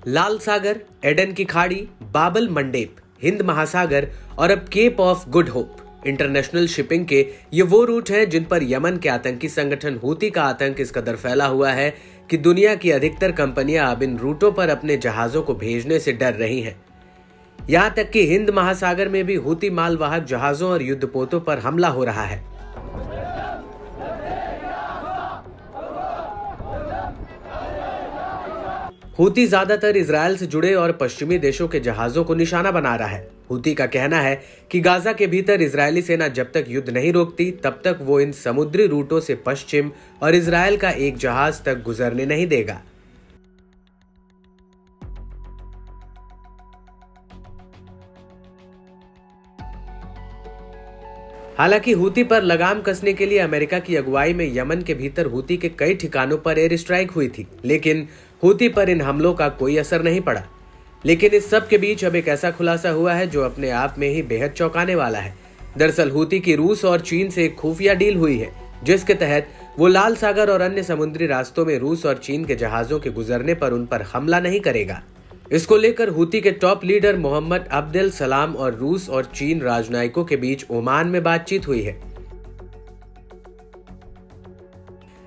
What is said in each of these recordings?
लाल सागर, Aiden की खाड़ी, बाबल मंडेप, हिंद महासागर और अब Cape of Good Hope international shipping के ये वो रूट हैं जिन पर यमन के आतंकी संगठन हूती का आतंक इस कदर फैला हुआ है कि दुनिया की अधिकतर कंपनियां अब इन रूटों पर अपने जहाजों को भेजने से डर रही हैं। यहां तक कि हिंद महासागर में भी हूती मालवाहक जहाजों और युद्धपोतों पर हमला हो रहा है। हूती ज्यादातर इजरायल से जुड़े और पश्चिमी देशों के जहाजों को निशाना बना रहा है। हूती का कहना है कि गाजा के भीतर इजरायली सेना जब तक युद्ध नहीं रोकती तब तक वो इन समुद्री रूटों से पश्चिम और इजरायल का एक जहाज तक गुजरने नहीं देगा। हालांकि हूती पर लगाम कसने के लिए अमेरिका की अगुवाई में यमन के भीतर हूती के कई ठिकानों पर एयर स्ट्राइक हुई थी, लेकिन हूती पर इन हमलों का कोई असर नहीं पड़ा। लेकिन इस सब के बीच अब एक ऐसा खुलासा हुआ है जो अपने आप में ही बेहद चौंकाने वाला है। दरअसल हूती की रूस और चीन से एक खुफिया डील हुई है जिसके तहत वो लाल सागर और अन्य समुद्री रास्तों में रूस और चीन के जहाजों के गुजरने पर उन पर हमला नहीं करेगा। इसको लेकर हूती के टॉप लीडर मोहम्मद अब्देल सलाम और रूस और चीन राजनयिकों के बीच ओमान में बातचीत हुई है।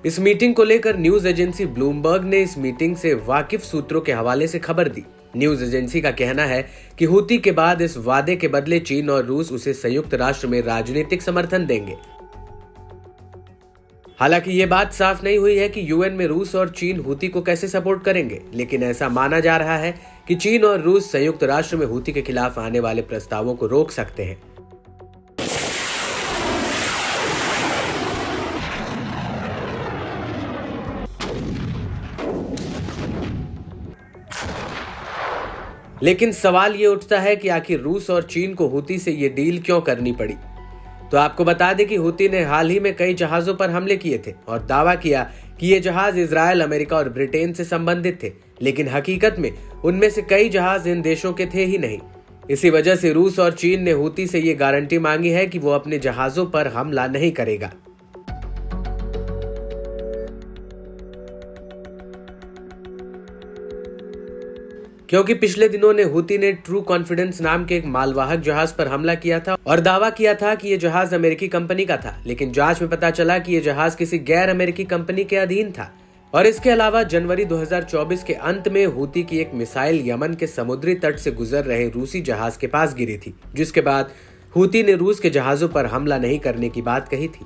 इस मीटिंग को लेकर न्यूज एजेंसी ब्लूमबर्ग ने इस मीटिंग से वाकिफ सूत्रों के हवाले से खबर दी। न्यूज एजेंसी का कहना है कि हूती के बाद इस वादे के बदले चीन और रूस उसे संयुक्त राष्ट्र में राजनीतिक समर्थन देंगे। हालांकि ये बात साफ नहीं हुई है कि यूएन में रूस और चीन हूती को कैसे सपोर्ट करेंगे, लेकिन ऐसा माना जा रहा है कि चीन और रूस संयुक्त राष्ट्र में हूती के खिलाफ आने वाले प्रस्तावों को रोक सकते हैं। लेकिन सवाल ये उठता है कि आखिर रूस और चीन को हूती से ये डील क्यों करनी पड़ी। तो आपको बता दें कि हूती ने हाल ही में कई जहाजों पर हमले किए थे और दावा किया कि ये जहाज इजरायल, अमेरिका और ब्रिटेन से संबंधित थे, लेकिन हकीकत में उनमें से कई जहाज इन देशों के थे ही नहीं। इसी वजह से रूस और चीन ने हूती से ये गारंटी मांगी है कि वो अपने जहाजों पर हमला नहीं करेगा। क्योंकि पिछले दिनों ने हूती ने ट्रू कॉन्फिडेंस नाम के एक मालवाहक जहाज पर हमला किया था और दावा किया था कि यह जहाज अमेरिकी कंपनी का था, लेकिन जांच में पता चला कि यह जहाज किसी गैर अमेरिकी कंपनी के अधीन था। और इसके अलावा जनवरी 2024 के अंत में हूती की एक मिसाइल यमन के समुद्री तट से गुजर रहे रूसी जहाज के पास गिरी थी, जिसके बाद हूती ने रूस के जहाजों पर हमला नहीं करने की बात कही थी।